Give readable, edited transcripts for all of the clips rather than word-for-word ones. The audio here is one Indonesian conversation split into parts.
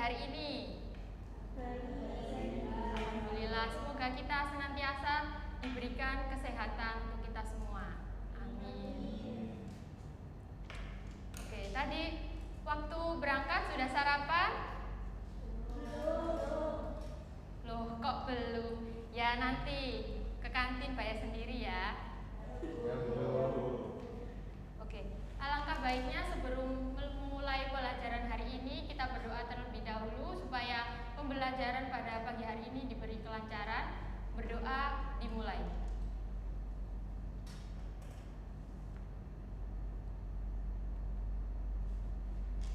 hari ini? Alhamdulillah, semoga kita senantiasa diberikan kesehatan untuk kita semua. Amin. Oke, tadi waktu berangkat sudah sarapan? Loh, kok belum? Ya nanti ke kantin bayar sendiri ya. Oke, alangkah baiknya sebelum memulai pelajaran hari ini kita berdoa terlebih dahulu supaya pembelajaran pada pagi hari ini diberi kelancaran. Berdoa dimulai.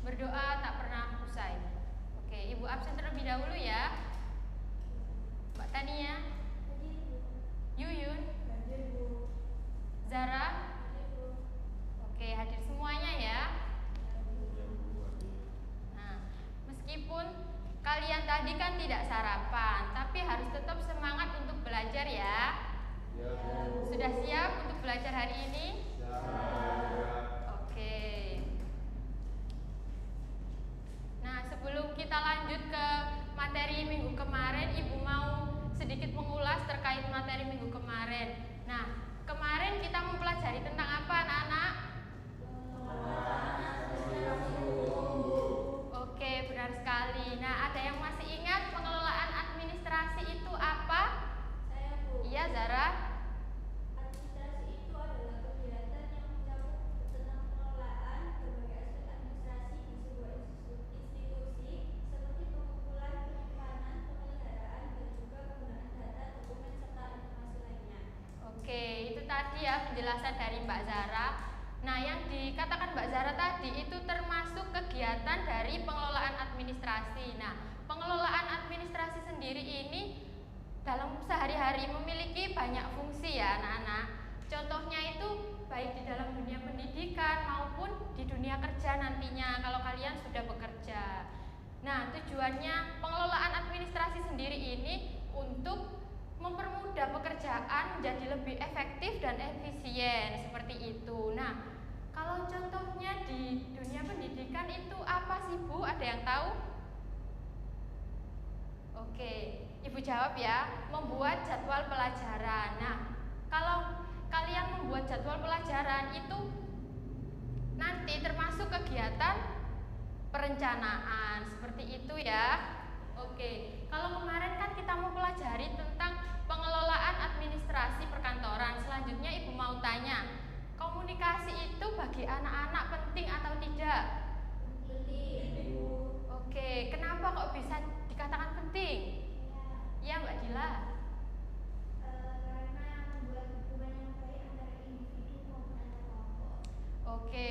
Berdoa tak pernah usai. Oke, Ibu absen terlebih dahulu ya. Mbak Tania, Yuyun, Zara. Oke, hadir semuanya ya. Nah, meskipun kalian tadi kan tidak sarapan, tapi harus tetap semangat untuk belajar ya. Sudah siap untuk belajar hari ini? Oke. Nah, sebelum kita lanjut ke materi minggu kemarin, Ibu mau sedikit mengulas terkait materi minggu kemarin. Nah, kemarin kita mempelajari tentang apa, anak-anak? Oke, benar sekali. Nah, ada yang masih ingat pengelolaan administrasi itu apa? Saya, Bu. Iya, Zara. Administrasi itu adalah kegiatan yang mencakup tentang pengelolaan berbagai aspek administrasi di sebuah institusi seperti pengumpulan, penyimpanan, pemeliharaan, dan juga penggunaan data, dokumen, serta informasi lainnya. Oke, itu tadi ya penjelasan dari Mbak Zara. Nah, yang dikatakan Mbak Zara tadi itu termasuk kegiatan dari pengelolaan administrasi. Nah, pengelolaan administrasi sendiri ini dalam sehari-hari memiliki banyak fungsi ya anak-anak. Contohnya itu baik di dalam dunia pendidikan maupun di dunia kerja nantinya kalau kalian sudah bekerja. Nah, tujuannya pengelolaan administrasi sendiri ini untuk mempermudah pekerjaan menjadi lebih efektif dan efisien seperti itu. Nah, kalau contohnya di dunia pendidikan itu apa sih Bu? Ada yang tahu? Oke, Ibu jawab ya. Membuat jadwal pelajaran. Nah, kalau kalian membuat jadwal pelajaran itu nanti termasuk kegiatan perencanaan seperti itu ya. Oke, kalau kemarin kan kita mau pelajari tentang pengelolaan administrasi perkantoran. Selanjutnya Ibu mau tanya, komunikasi itu bagi anak-anak penting atau tidak? Penting. Oke, kenapa kok bisa dikatakan penting? Ya, Mbak Dila. Karena membuat hubungan yang baik antara individu maupun antar kelompok. Oke,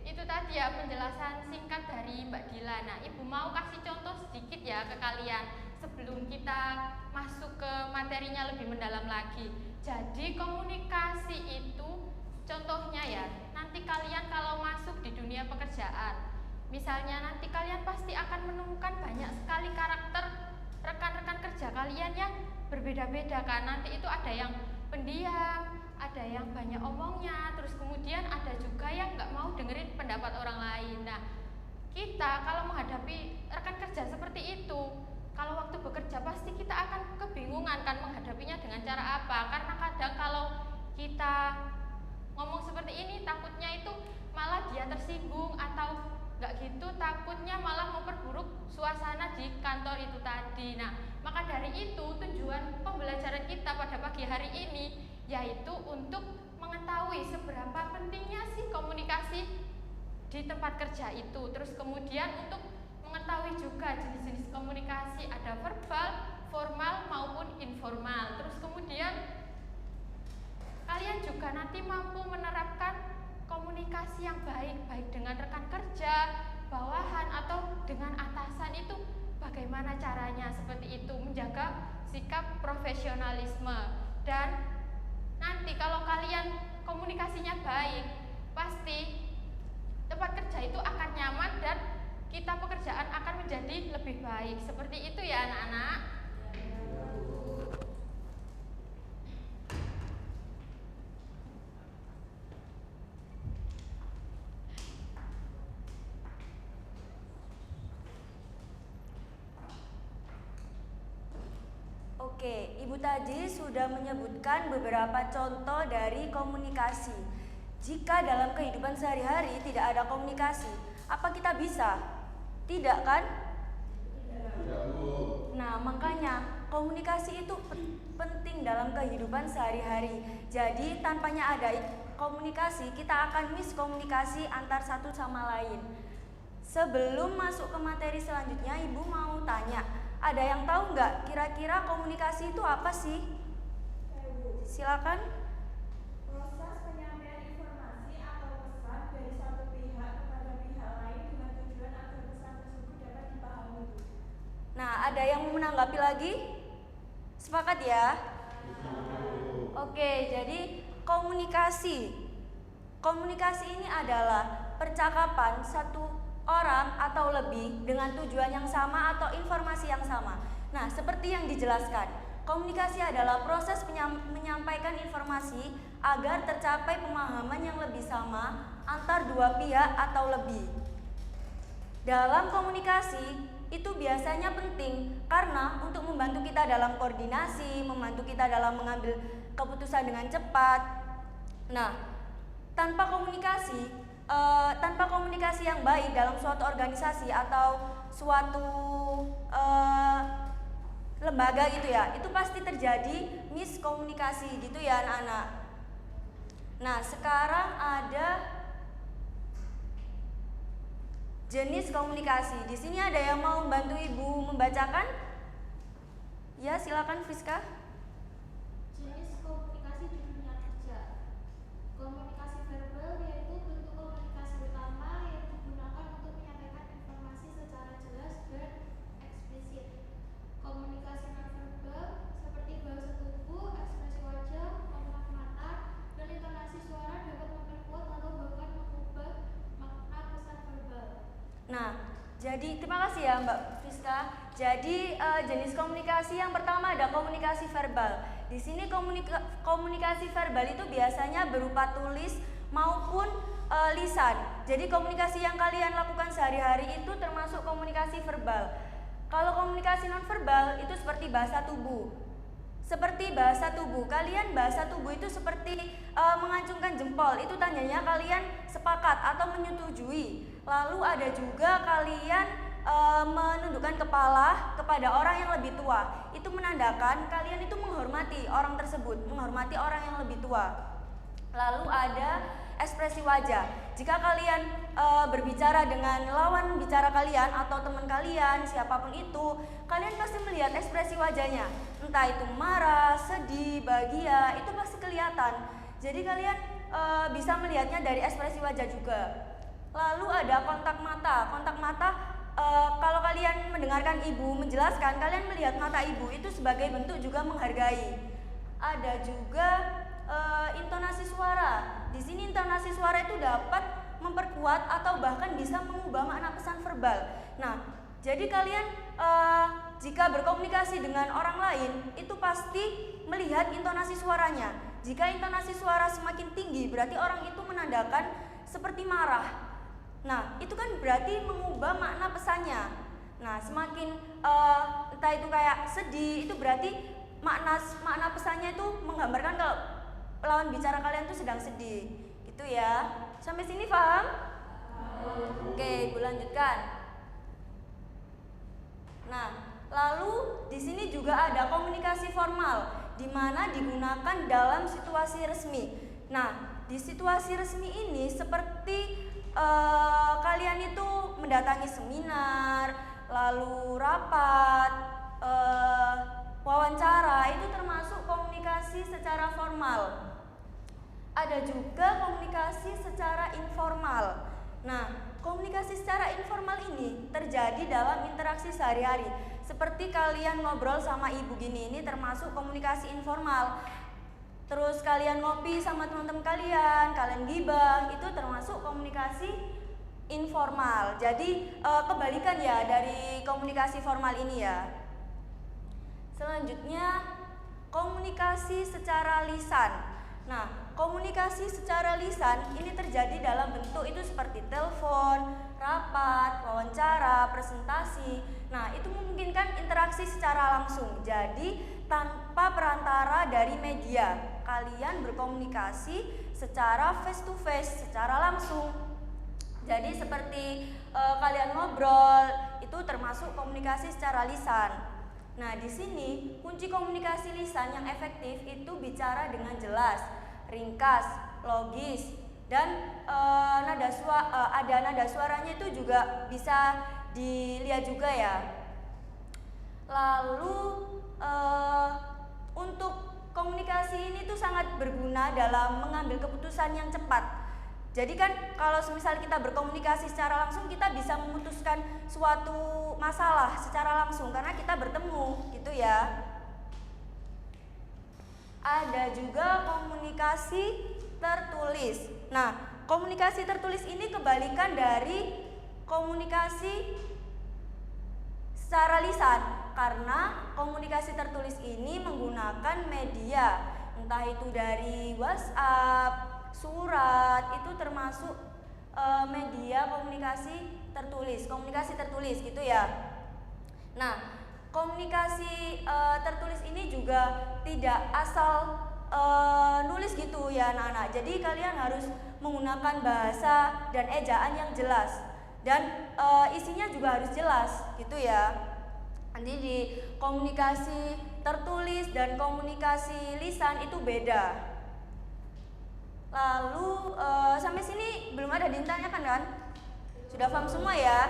itu tadi ya penjelasan singkat dari Mbak Dila. Nah, Ibu mau kasih contoh sedikit ya ke kalian sebelum kita masuk ke materinya lebih mendalam lagi. Jadi komunikasi itu contohnya ya, nanti kalian kalau masuk di dunia pekerjaan, misalnya nanti kalian pasti akan menemukan banyak sekali karakter rekan-rekan kerja kalian yang berbeda-beda kan. Nanti itu ada yang pendiam, ada yang banyak omongnya, terus kemudian ada juga yang nggak mau dengerin pendapat orang lain. Nah, kita kalau menghadapi rekan kerja seperti itu, kalau waktu bekerja pasti kita akan kebingungan kan menghadapinya dengan cara apa. Karena kadang kalau kita ngomong seperti ini takutnya itu malah dia tersinggung atau nggak gitu, takutnya malah memperburuk suasana di kantor itu tadi. Nah, maka dari itu tujuan pembelajaran kita pada pagi hari ini yaitu untuk mengetahui seberapa pentingnya sih komunikasi di tempat kerja itu. Terus kemudian untuk mengetahui juga jenis-jenis komunikasi, ada verbal, formal maupun informal. Terus kemudian kalian juga nanti mampu menerapkan komunikasi yang baik, baik dengan rekan kerja, bawahan atau dengan atasan itu bagaimana caranya seperti itu, menjaga sikap profesionalisme. Dan nanti kalau kalian komunikasinya baik, pasti tempat kerja itu akan nyaman dan kita pekerjaan akan menjadi lebih baik. Seperti itu ya anak-anak. Oke, Ibu tadi sudah menyebutkan beberapa contoh dari komunikasi. Jika dalam kehidupan sehari-hari tidak ada komunikasi, apa kita bisa? Tidak kan? Tidak, Bu. Nah, makanya komunikasi itu penting dalam kehidupan sehari-hari. Jadi, tanpanya ada komunikasi, kita akan miskomunikasi antar satu sama lain. Sebelum masuk ke materi selanjutnya, Ibu mau tanya, ada yang tahu nggak kira-kira komunikasi itu apa sih? Silakan. Proses penyampaian informasi atau pesan dari satu pihak kepada pihak lain dengan tujuan agar pesan tersebut dapat dipahami. Nah, ada yang mau menanggapi lagi? Sepakat ya? Oke, jadi komunikasi. Komunikasi ini adalah percakapan satu orang atau lebih dengan tujuan yang sama atau informasi yang sama. Nah, seperti yang dijelaskan, komunikasi adalah proses menyampaikan informasi agar tercapai pemahaman yang lebih sama antar dua pihak atau lebih. Dalam komunikasi itu biasanya penting karena untuk membantu kita dalam koordinasi, membantu kita dalam mengambil keputusan dengan cepat. Nah, tanpa komunikasi yang baik dalam suatu organisasi atau suatu lembaga gitu ya, itu pasti terjadi miskomunikasi gitu ya anak-anak. Nah, sekarang ada jenis komunikasi. Di sini ada yang mau membantu Ibu membacakan? Ya, silakan Friska. Jenis komunikasi di dunia kerja. Komunikasi verbal yaitu bentuk komunikasi utama yang digunakan untuk menyampaikan informasi secara jelas dan eksplisit. Komunikasi nonverbal seperti bahasa tubuh, ekspresi wajah, kontak mata, dan intonasi suara dapat memperkuat atau bahkan mengubah makna pesan verbal. Nah, jadi terima kasih ya Mbak Friska. Jadi jenis komunikasi yang pertama ada komunikasi verbal. Di sini komunikasi verbal itu biasanya berupa tulis maupun lisan. Jadi komunikasi yang kalian lakukan sehari-hari itu termasuk komunikasi verbal. Kalau komunikasi nonverbal itu seperti bahasa tubuh. Seperti bahasa tubuh, kalian bahasa tubuh itu seperti mengacungkan jempol, itu tandanya kalian sepakat atau menyetujui. Lalu ada juga kalian menundukkan kepala kepada orang yang lebih tua. Itu menandakan kalian itu menghormati orang tersebut, menghormati orang yang lebih tua. Lalu ada ekspresi wajah. Jika kalian berbicara dengan lawan bicara kalian atau teman kalian, siapapun itu, kalian pasti melihat ekspresi wajahnya. Entah itu marah, sedih, bahagia, itu pasti kelihatan. Jadi kalian bisa melihatnya dari ekspresi wajah juga. Lalu ada kontak mata. Kontak mata, kalau kalian mendengarkan ibu menjelaskan, kalian melihat mata ibu itu sebagai bentuk juga menghargai. Ada juga intonasi suara. Di sini intonasi suara itu dapat memperkuat atau bahkan bisa mengubah makna pesan verbal. Nah, jadi kalian jika berkomunikasi dengan orang lain itu pasti melihat intonasi suaranya. Jika intonasi suara semakin tinggi berarti orang itu menandakan seperti marah. Nah, itu kan berarti mengubah makna pesannya. Nah, semakin entah itu kayak sedih, itu berarti makna pesannya itu menggambarkan kalau lawan bicara kalian tuh sedang sedih. Gitu ya. Sampai sini paham? Oke, Ibu lanjutkan. Nah, lalu di sini juga ada komunikasi formal di mana digunakan dalam situasi resmi. Nah, di situasi resmi ini seperti kalian itu mendatangi seminar, lalu rapat, wawancara, itu termasuk komunikasi secara formal. Ada juga komunikasi secara informal. Nah, komunikasi secara informal ini terjadi dalam interaksi sehari-hari. Seperti kalian ngobrol sama ibu gini, ini termasuk komunikasi informal. Terus kalian ngopi sama teman-teman kalian gibah, itu termasuk komunikasi informal. Jadi kebalikan ya dari komunikasi formal ini ya. Selanjutnya komunikasi secara lisan. Nah, komunikasi secara lisan ini terjadi dalam bentuk itu seperti telepon, rapat, wawancara, presentasi. Nah, itu memungkinkan interaksi secara langsung. Jadi tanpa perantara dari media. Kalian berkomunikasi secara face to face, secara langsung. Jadi seperti kalian ngobrol, itu termasuk komunikasi secara lisan. Nah, di sini kunci komunikasi lisan yang efektif itu bicara dengan jelas, ringkas, logis, dan ada nada suaranya itu juga bisa dilihat juga ya. Lalu untuk komunikasi ini tuh sangat berguna dalam mengambil keputusan yang cepat. Jadi kan kalau misal kita berkomunikasi secara langsung, kita bisa memutuskan suatu masalah secara langsung karena kita bertemu gitu ya. Ada juga komunikasi tertulis. Nah, komunikasi tertulis ini kebalikan dari komunikasi secara lisan, karena komunikasi tertulis ini menggunakan media, entah itu dari WhatsApp, surat, itu termasuk media komunikasi tertulis gitu ya. Nah, komunikasi tertulis ini juga tidak asal nulis gitu ya anak-anak. Jadi kalian harus menggunakan bahasa dan ejaan yang jelas, dan isinya juga harus jelas gitu ya. Nanti di komunikasi tertulis dan komunikasi lisan itu beda. Lalu sampai sini belum ada ditanyakan kan? Sudah paham semua ya?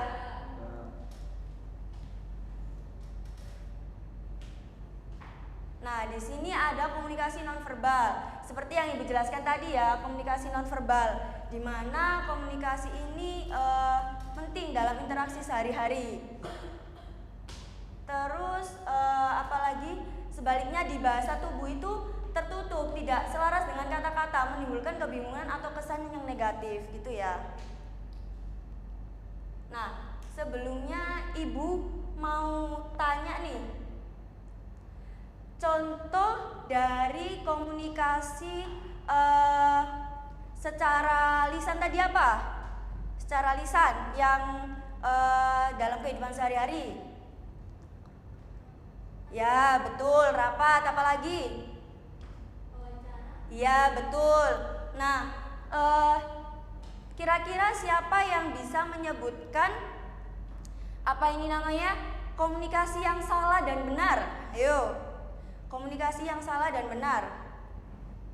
Nah, di sini ada komunikasi nonverbal. Seperti yang Ibu jelaskan tadi ya, komunikasi nonverbal, di mana komunikasi ini penting dalam interaksi sehari-hari. Terus apalagi sebaliknya di bahasa tubuh itu tertutup, tidak selaras dengan kata-kata, menimbulkan kebingungan atau kesan yang negatif gitu ya. Nah, sebelumnya Ibu mau tanya nih, contoh dari komunikasi secara lisan tadi apa? Secara lisan yang dalam kehidupan sehari-hari. Ya, betul, rapat, apalagi? Iya, betul. Nah, kira-kira siapa yang bisa menyebutkan apa ini namanya komunikasi yang salah dan benar? Ayo, komunikasi yang salah dan benar.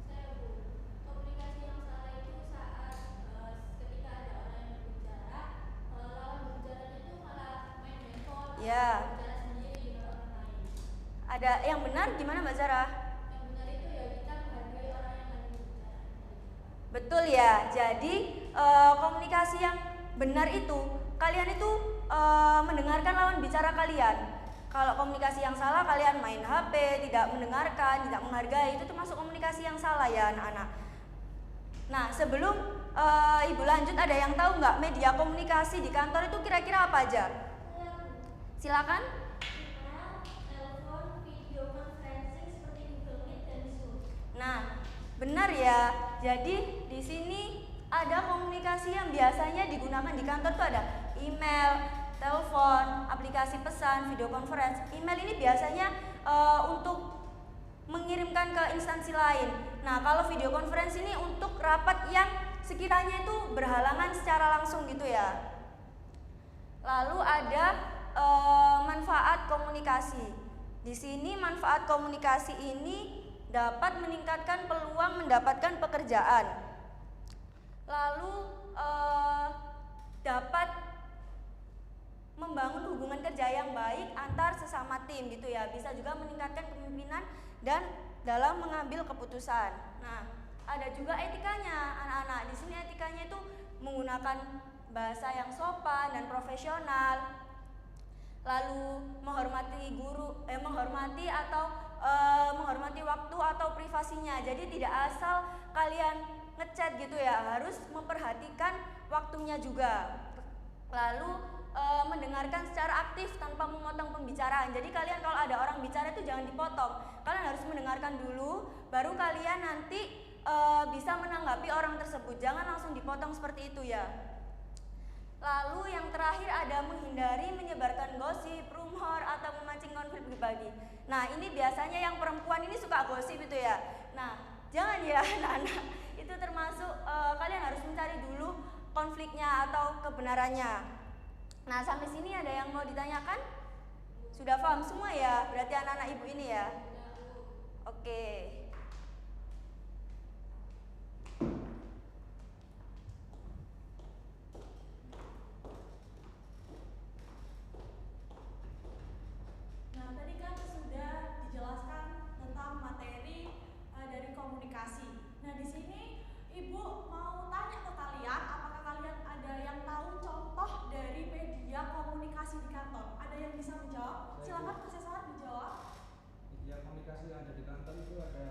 Saya, Bu. Komunikasi yang salah itu saat ketika ada orang yang berbicara, lawan berbicaranya itu malah main handphone, Ya. bicara sendiri dengan orang lain. Ada yang benar gimana Mbak Zara? Yang benar itu ya kita menghargai orang yang lagi berbicara. Betul ya. Jadi komunikasi yang benar itu kalian itu mendengarkan lawan bicara kalian. Kalau komunikasi yang salah, kalian main HP, tidak mendengarkan, tidak menghargai, itu termasuk komunikasi yang salah ya anak-anak. Nah, sebelum Ibu lanjut, ada yang tahu nggak media komunikasi di kantor itu kira-kira apa aja? Silakan. Email, telepon, video conferencing seperti Google Meet dan Zoom. Nah, benar ya. Jadi di sini ada komunikasi yang biasanya digunakan di kantor tuh ada email, telepon, aplikasi pesan, video conference. Email ini biasanya untuk mengirimkan ke instansi lain. Nah, kalau video conference ini untuk rapat yang sekiranya itu berhalangan secara langsung gitu ya. Lalu ada manfaat komunikasi. Di sini manfaat komunikasi ini dapat meningkatkan peluang mendapatkan pekerjaan. Lalu dapat membangun hubungan kerja yang baik antar sesama tim gitu ya. Bisa juga meningkatkan kepemimpinan dan dalam mengambil keputusan. Nah, ada juga etikanya anak-anak. Di sini etikanya itu menggunakan bahasa yang sopan dan profesional. Lalu menghormati menghormati waktu atau privasinya. Jadi tidak asal kalian ngechat gitu ya, harus memperhatikan waktunya juga. Lalu mendengarkan secara aktif tanpa memotong pembicaraan. Jadi kalian kalau ada orang bicara itu jangan dipotong. Kalian harus mendengarkan dulu, baru kalian nanti bisa menanggapi orang tersebut. Jangan langsung dipotong seperti itu ya. Lalu yang terakhir ada menghindari menyebarkan gosip, rumor, atau memancing konflik pribadi. Nah, ini biasanya yang perempuan ini suka gosip itu ya. Nah, jangan ya anak-anak. Itu termasuk kalian harus mencari dulu konfliknya atau kebenarannya. Nah, sampai sini ada yang mau ditanyakan? Sudah paham semua ya? Berarti anak-anak ibu ini ya? Oke. Nah, tadi kan sudah dijelaskan tentang materi dari komunikasi. Nah, di sini Ibu mau tanya ke kalian, apakah kalian ada yang tahu contoh dari media komunikasi di kantor? Ada yang bisa menjawab? Silakan Kak Cesar dijawab. Media komunikasi yang ada di kantor itu ada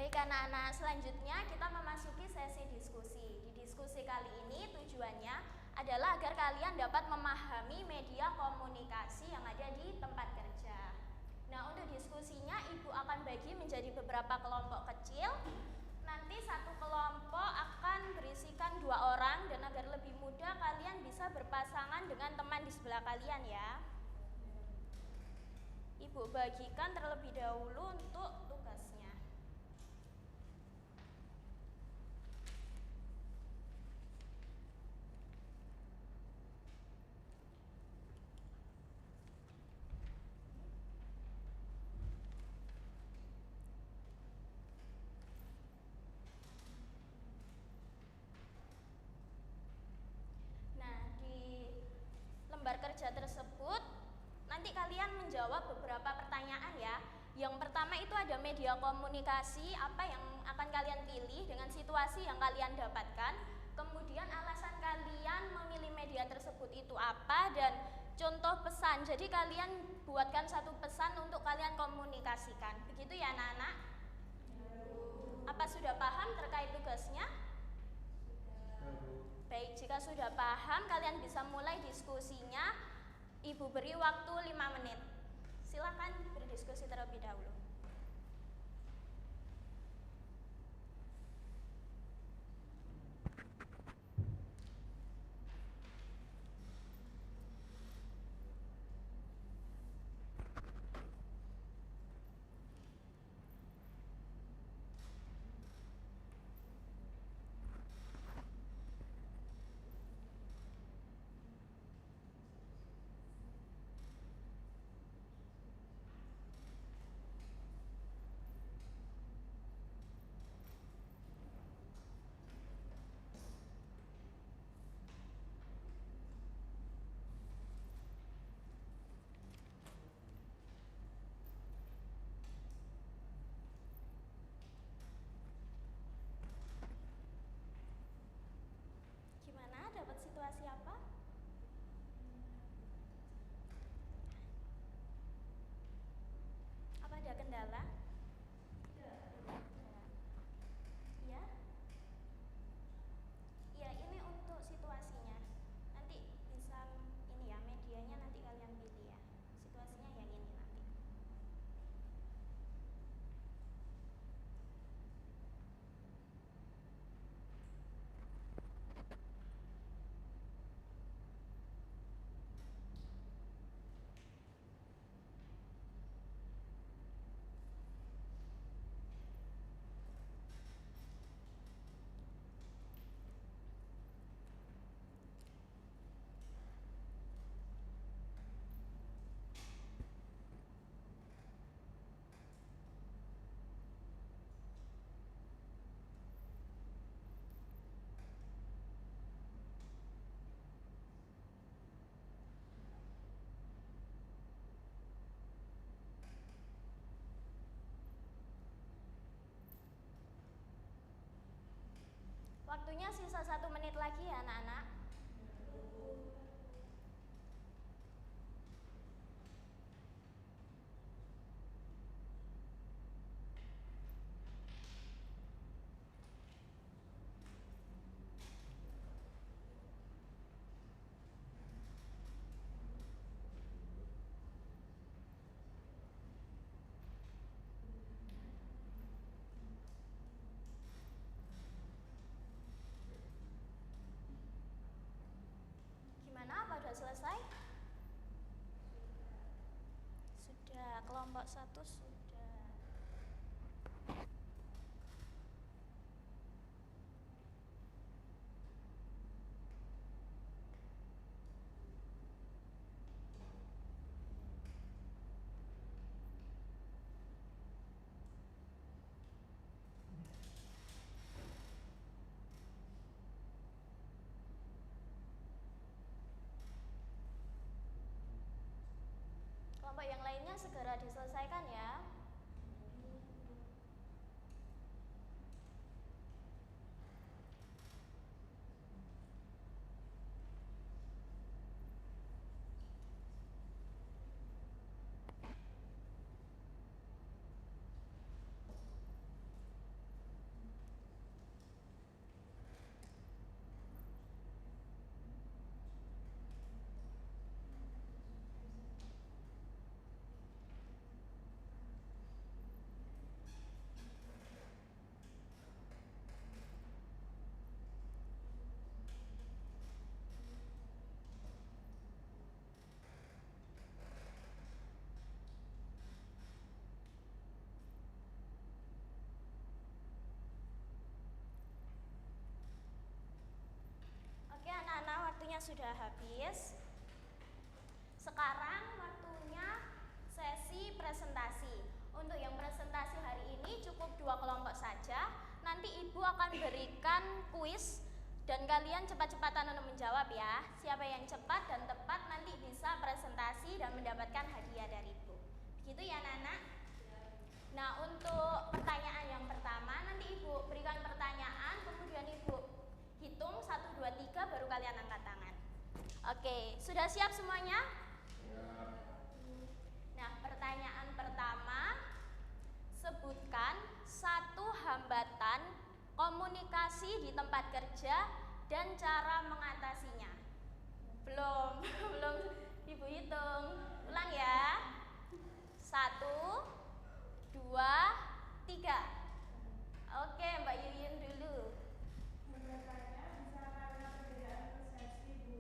Baik anak-anak, selanjutnya kita memasuki sesi diskusi. Di diskusi kali ini tujuannya adalah agar kalian dapat memahami media komunikasi yang ada di tempat kerja. Nah, untuk diskusinya Ibu akan bagi menjadi beberapa kelompok kecil. Nanti satu kelompok akan berisikan 2 orang dan agar lebih mudah kalian bisa berpasangan dengan teman di sebelah kalian ya. Ibu bagikan terlebih dahulu untuk tugasnya. Nah, di lembar kerja tersebut nanti kalian menjawab beberapa pertanyaan ya. Yang pertama itu ada media komunikasi, apa yang akan kalian pilih dengan situasi yang kalian dapatkan. Kemudian alasan kalian memilih media tersebut itu apa dan contoh pesan. Jadi kalian buatkan satu pesan untuk kalian komunikasikan. Begitu ya anak-anak? Apa sudah paham terkait tugasnya? Baik, jika sudah paham kalian bisa mulai diskusinya. Ibu beri waktu 5 menit. Silakan berdiskusi terlebih dahulu. Gimana? Dapat situasi apa? Apa ada kendala? Ya? Ya, ini untuk situasinya. Nanti bisa ini ya, medianya nanti kalian pilih ya. Situasinya yang ini nanti. Waktunya sisa 1 menit lagi ya anak-anak. Gimana? Apa sudah selesai? Sudah, kelompok 1 sudah. Kelompok yang lainnya segera diselesaikan ya. sudah habis. Sekarang waktunya sesi presentasi. Untuk yang presentasi hari ini cukup 2 kelompok saja. Nanti Ibu akan berikan kuis dan kalian cepat-cepatan untuk menjawab ya. Siapa yang cepat dan tepat nanti bisa presentasi dan mendapatkan hadiah dari Ibu. Begitu ya anak-anak? Nah, untuk pertanyaan yang pertama nanti Ibu berikan pertanyaan, kemudian Ibu hitung 1, 2, 3 baru kalian angkat tangan. Oke, sudah siap semuanya? Nah, pertanyaan pertama, sebutkan 1 hambatan komunikasi di tempat kerja dan cara mengatasinya. Belum Ibu hitung. Ulang ya. 1, 2, 3. Oke, Mbak Yuyun dulu. Hambatannya bisa karena perbedaan persepsi, Bu.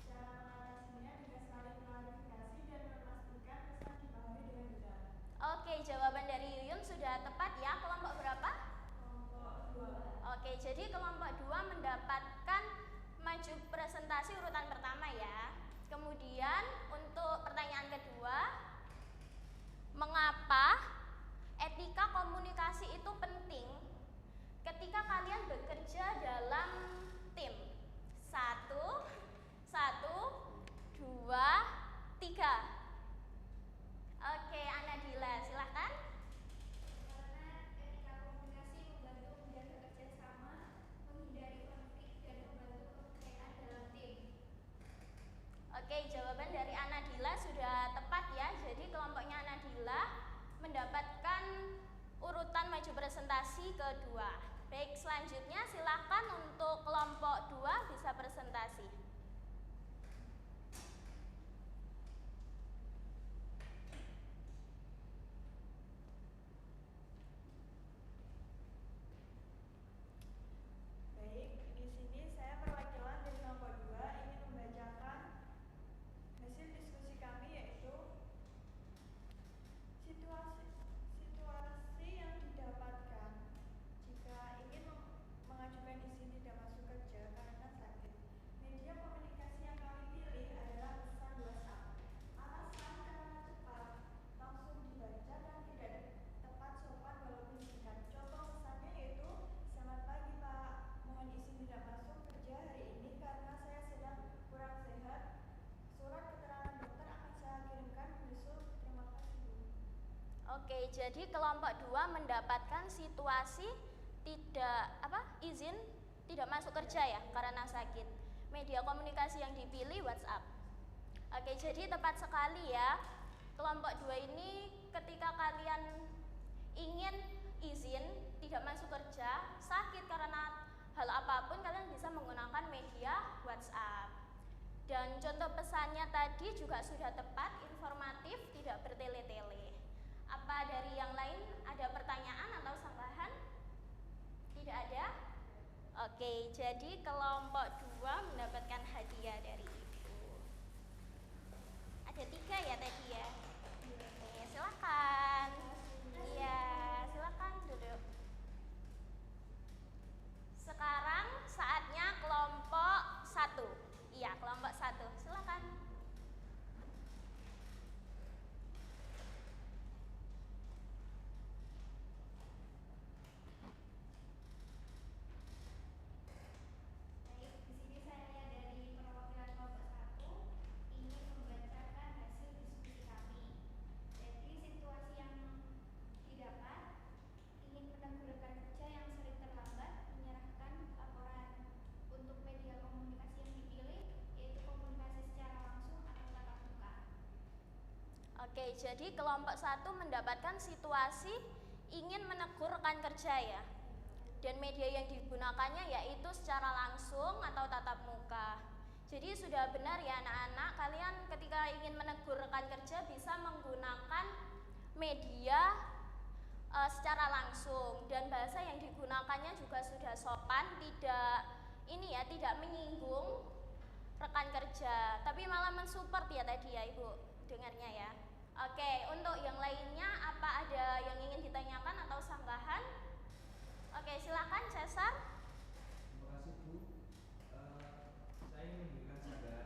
Cara mengatasinya dengan saling klarifikasi dan memastikan pesan dipahami dengan benar. Oke, jawaban dari Yuyun sudah tepat ya. Kelompok berapa? Kelompok 2. Oke, jadi kelompok 2 mendapatkan maju presentasi urutan pertama ya. Kemudian untuk pertanyaan kedua, mengapa etika komunikasi itu penting ketika kalian bekerja dalam tim? 1, 2, 3. Oke, Anadila, silahkan. Karena etika komunikasi membantu menjaga kerjasama, menghindari konflik, dan membantu kepercayaan dalam tim. Oke, jawaban dari Anadila sudah tepat ya. Jadi kelompoknya Anadila mendapatkan urutan maju presentasi kedua. Baik, selanjutnya silakan untuk kelompok 2 bisa presentasi. Baik, di sini saya perwakilan dari kelompok 2 ingin membacakan hasil diskusi kami, yaitu situasi yang didapatkan jika ingin mengajukan izin tidak masuk kerja karena sakit. Media komunikasi yang kami pilih adalah pesan WhatsApp. Alasan karena cepat, langsung dibaca dan tidak tepat sopan walaupun singkat. Contoh pesannya yaitu, selamat pagi Pak, mohon izin tidak masuk kerja hari ini karena saya sedang kurang sehat. Surat keterangan dokter akan saya kirimkan besok. Terima kasih Bu. Oke, jadi kelompok 2 mendapatkan situasi izin tidak masuk kerja ya karena sakit. Media komunikasi yang dipilih WhatsApp. Oke, jadi tepat sekali ya. Kelompok 2 ini ketika kalian ingin izin tidak masuk kerja, sakit karena hal apapun, kalian bisa menggunakan media WhatsApp. Dan contoh pesannya tadi juga sudah tepat, informatif, tidak bertele-tele. Apa dari yang lain ada pertanyaan atau sanggahan? Tidak ada? Oke, jadi kelompok 2 mendapatkan hadiah dari Ibu. Ada 3 ya tadi ya? Oke, silakan. Iya, silakan duduk. Sekarang saatnya kelompok 1. Iya, kelompok 1. Silakan. Baik, di sini saya dari perwakilan kelompok 1 ingin membacakan hasil diskusi kami. Jadi situasi yang didapat, ingin menegur rekan kerja yang sering terlambat menyerahkan laporan. Untuk media komunikasi yang dipilih yaitu komunikasi secara langsung atau tatap muka. Oke, jadi kelompok 1 mendapatkan situasi ingin menegur rekan kerja ya. Dan media yang digunakannya yaitu secara langsung atau tatap muka. Jadi sudah benar ya anak-anak, kalian ketika ingin menegur rekan kerja bisa menggunakan media secara langsung, dan bahasa yang digunakannya juga sudah sopan, tidak menyinggung rekan kerja, tapi malah mensupport ya tadi ya Ibu dengarnya ya. Oke, untuk yang lainnya apa ada yang ingin ditanyakan atau sanggahan? Oke, silakan Cesar. Terima kasih Bu. Saya ingin memberikan sanggahan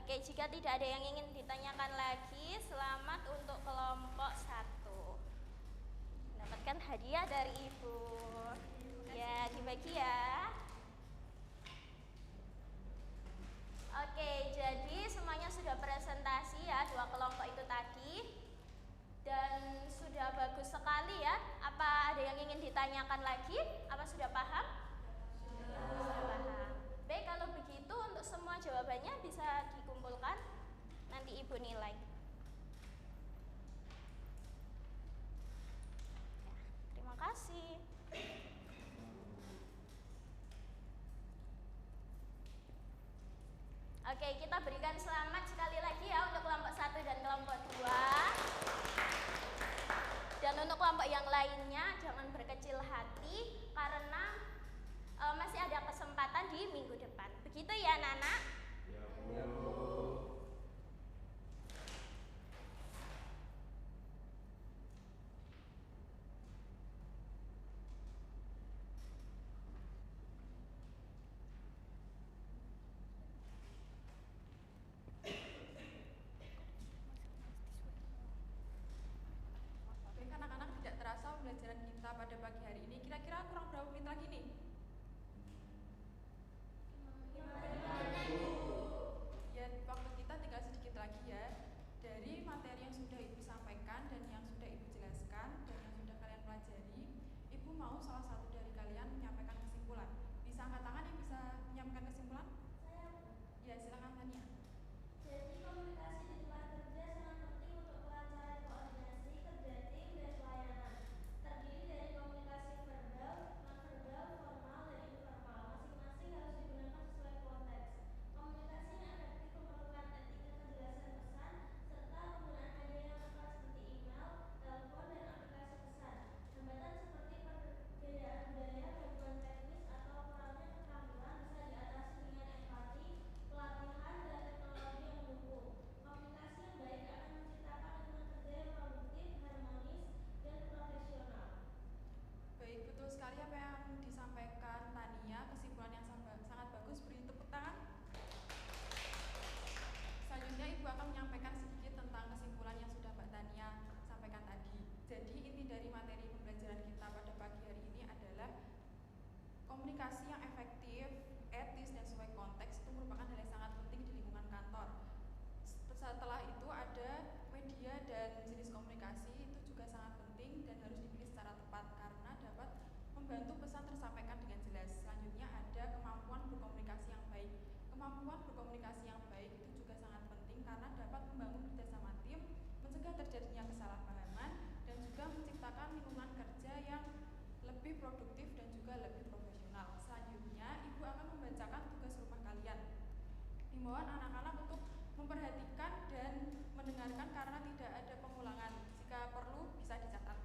Oke, jika tidak ada yang ingin ditanyakan lagi, selamat untuk kelompok 1. Mendapatkan hadiah dari Ibu. Ya, dibagi ya. Oke, jadi semuanya sudah presentasi ya, 2 kelompok itu tadi. Dan sudah bagus sekali ya. Apa ada yang ingin ditanyakan lagi? Apa sudah paham? Sudah paham. Baik, kalau begitu untuk semua jawabannya bisa dikumpulkan. Nanti Ibu nilai. Ya, terima kasih. Oke, kita berikan selamat sekali lagi ya untuk kelompok 1 dan kelompok 2. Dan untuk kelompok yang lainnya jangan berkecil hati karena masih ada kesempatan di minggu depan. Begitu ya, anak-anak? Ya, Bu. Baik anak-anak, tidak terasa pembelajaran kita pada pagi hari ini kira-kira kurang berapa menit lagi nih? Ya, waktu kita tinggal sedikit lagi ya. Dari materi yang sudah Ibu sampaikan dan yang sudah Ibu jelaskan dan yang sudah kalian pelajari, Ibu mau salah satu dari kalian menyampaikan kesimpulan. Bisa angkat tangan yang bisa menyampaikan kesimpulan? Ya, silakan Tania. Jadi komunikasi di tempat kerja sangat penting untuk kelancaran koordinasi kerja tim dan pelayanan. Terdiri dari komunikasi verbal, nonverbal, formal, dan informal. Masing-masing harus digunakan sesuai konteks. Komunikasi yang efektif memerlukan etika kejelasan pesan serta penggunaan media yang tepat seperti email, telepon, dan aplikasi pesan. Hambatan seperti perbedaan budaya, gangguan teknis, atau kurangnya keterampilan bisa diatasi dengan empati, pelatihan, dan teknologi yang mendukung. Komunikasi yang baik akan menciptakan lingkungan kerja yang produktif, harmonis, dan profesional. Baik, betul sekali apa yang disampaikan Tania, kesimpulan yang sangat bagus, beri tepuk tangan. Selanjutnya Ibu akan menyampaikan sedikit tentang kesimpulan yang sudah Mbak Tania sampaikan tadi. Jadi inti dari materi pembelajaran kita pada pagi hari ini adalah komunikasi yang efektif, etis, dan sesuai konteks itu merupakan hal yang sangat penting di lingkungan kantor. Setelah itu ada media dan jenis komunikasi itu juga sangat penting dan harus dipilih secara tepat karena dapat membantu pesan tersampaikan dengan jelas. Selanjutnya ada kemampuan berkomunikasi yang baik. Kemampuan berkomunikasi yang baik itu juga sangat penting karena dapat membangun kerjasama tim, mencegah terjadinya kesalahpahaman, dan juga menciptakan lingkungan kerja yang lebih produktif dan juga lebih profesional. Selanjutnya, Ibu akan membacakan tugas rumah kalian. Himbauan anak-anak untuk memperhatikan dan mendengarkan karena tidak ada pengulangan. Jika perlu, bisa dicatat.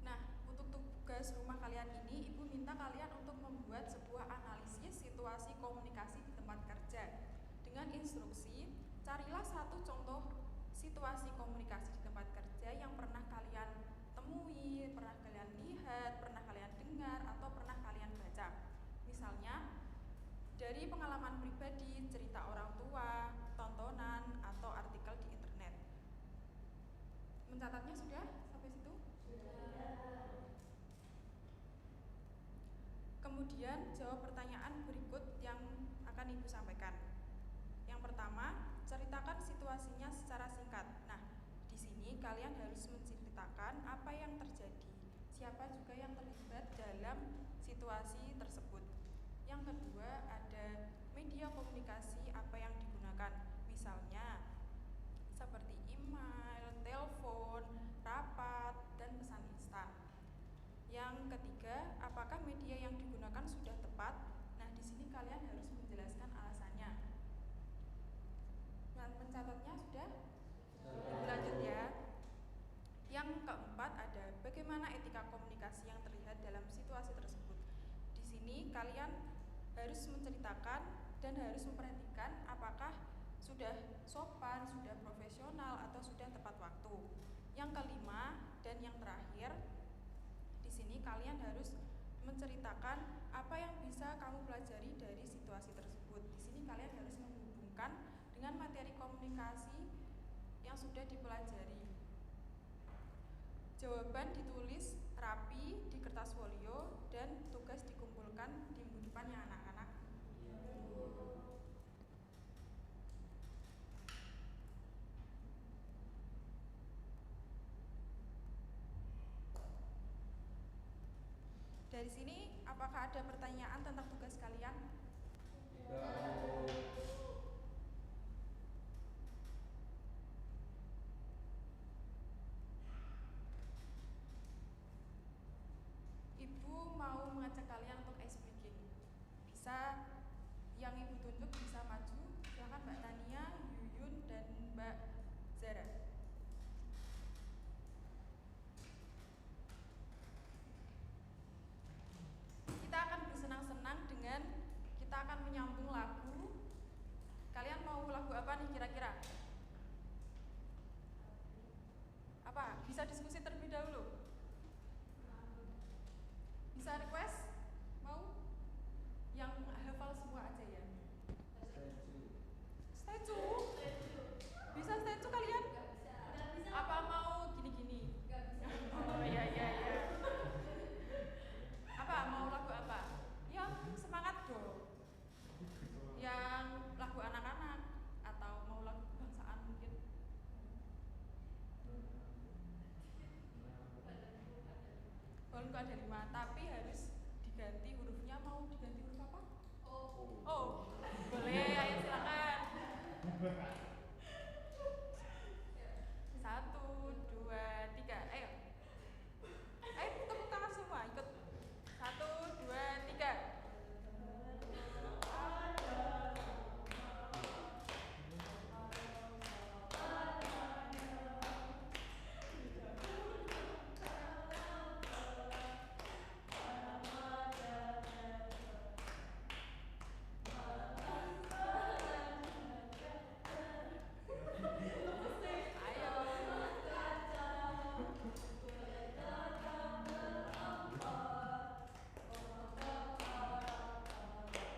Nah, untuk tugas rumah kalian ini, Ibu minta kalian untuk membuat sebuah analisis situasi komunikasi di tempat kerja. Dengan instruksi, carilah satu contoh situasi komunikasi di tempat kerja yang pernah kalian temui, pernah kalian lihat, pernah kalian dengar, atau pernah kalian baca. Misalnya, dari pengalaman pribadi, cerita orang tua, tontonan, atau artikel di internet. Mencatatnya sudah sampai situ? Kemudian jawab pertanyaan berikut yang akan Ibu sampaikan. Yang pertama, ceritakan situasinya secara singkat. Nah, di sini kalian harus menceritakan apa yang terjadi, siapa juga yang terlibat dalam situasi tersebut. Yang kedua, ada media komunikasi apa yang digunakan. Misalnya, seperti email, telepon, rapat, dan pesan instan. Yang ketiga, apakah media yang digunakan sudah tepat? Nah, di sini kalian harus menjelaskan alasannya. Nah, mencatatnya sudah? Lanjut ya. Yang keempat ada bagaimana etika komunikasi yang terlihat dalam situasi tersebut. Di sini kalian harus menceritakan dan harus memperhatikan apakah sudah sopan, sudah profesional, atau sudah tepat waktu. Yang kelima dan yang terakhir, di sini kalian harus menceritakan apa yang bisa kamu pelajari dari situasi tersebut. Di sini kalian harus menghubungkan dengan materi komunikasi yang sudah dipelajari. Jawaban ditulis rapi di kertas folio dan tugas dikumpulkan di minggu depan ya anak-anak. Dari sini, apakah ada pertanyaan tentang tugas kalian? Ibu mau mengajak kalian untuk ice breaking. Bisa, yang ibu tunjuk bisa maju. Silakan Mbak Tania, Yuyun, dan Mbak Zara. Kita akan bersenang-senang dengan kita akan menyambung lagu. Kalian mau lagu apa nih kira-kira? Apa? Bisa diskusi terlebih dahulu? Bisa request? Mau? Yang hafal semua aja ya? Statue? Bisa statue kalian? Apa mau gini-gini? Oh iya. Apa? Mau lagu apa? Yang semangat dong. Yang lagu anak-anak atau mau lagu kebangsaan mungkin? Balonku ada 5, tapi harus diganti hurufnya. Mau diganti huruf apa? Oh, boleh, ayo silakan. 1, 2, 3, ayo. Ayo tepuk tangan semua, ikut. 1, 2, 3.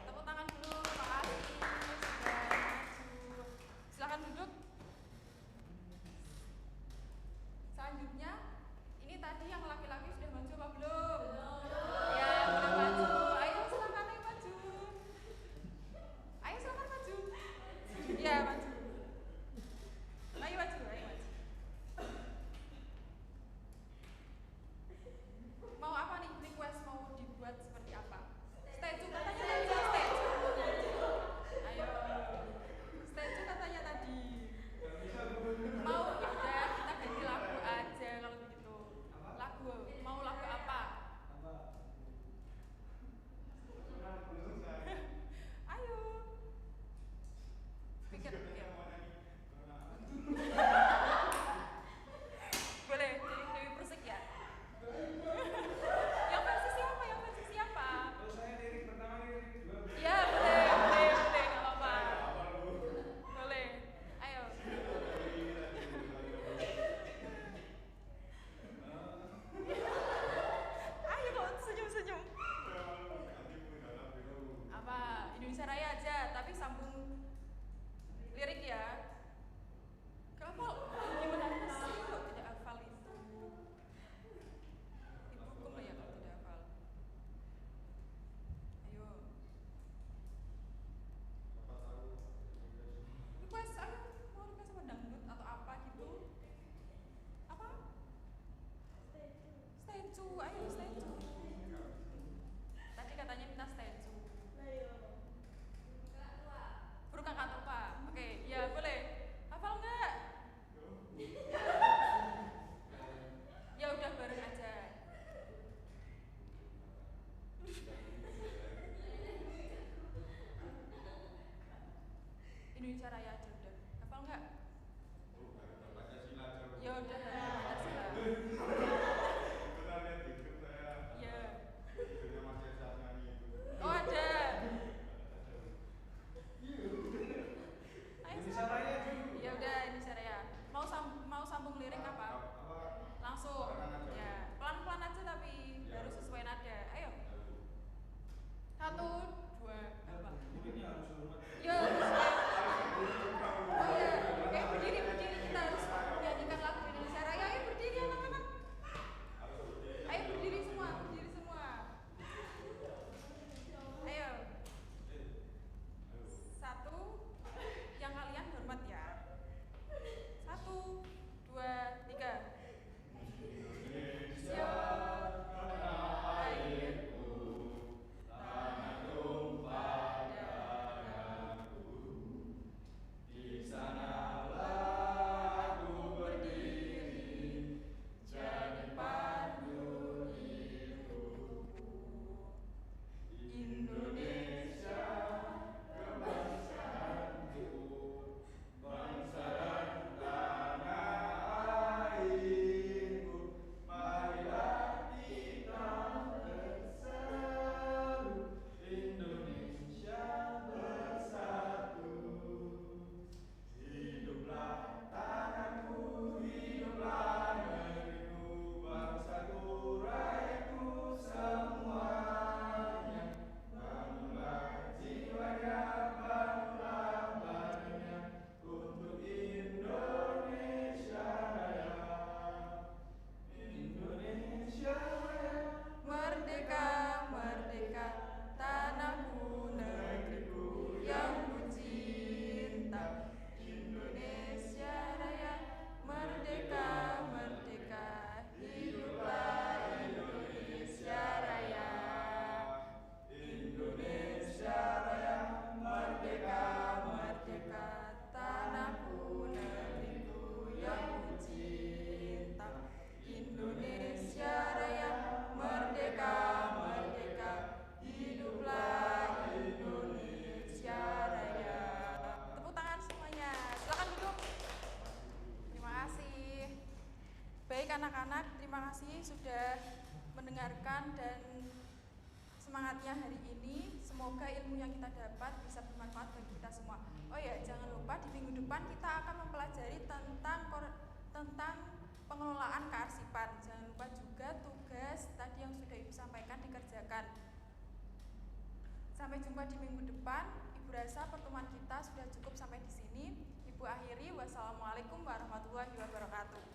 Tepuk tangan dulu, makasih sudah maju. Silakan duduk. Selanjutnya, ini tadi yang laki-laki sudah maju apa belum? Ya, sudah maju. Ayo silakan ayo maju. Ayo silakan maju. Ya, maju. Ayo maju. Mau apa nih? Request mau dibuat seperti apa? Statue katanya tadi. Statue. Ayo. Statue katanya tadi. Mau ya udah kita ganti lagu aja kalau begitu. Lagu. Mau lagu apa? Ayo. Pikir. Boleh, jadi Dewi Persik ya? Yang versi siapa? Ya, boleh, nggak apa-apa. Boleh, ayo. Ayo kok senyum-senyum. Apa? Indonesia Raya aja, tapi sambung lirik ya. Gak hafal? Gimana sih kok tidak hafal itu? Ibu hukum lah ya kalau tidak hafal. Ayo. Request, ayo. Mau request apa dangdut atau apa gitu? Apa? Statue, ayo statue. Tadi katanya minta statue. Burung kakak tua. Oke, ya boleh. Hafal nggak? Ya udah bareng aja. Indonesia Raya aja udah. Hafal nggak? Ya udah Pancasila. Ya. Oh ada. sudah mendengarkan dan semangatnya hari ini. Semoga ilmu yang kita dapat bisa bermanfaat bagi kita semua. Oh ya, jangan lupa di minggu depan kita akan mempelajari tentang pengelolaan kearsipan. Jangan lupa juga tugas tadi yang sudah Ibu sampaikan dikerjakan. Sampai jumpa di minggu depan. Ibu rasa pertemuan kita sudah cukup sampai di sini. Ibu akhiri, wassalamualaikum warahmatullahi wabarakatuh.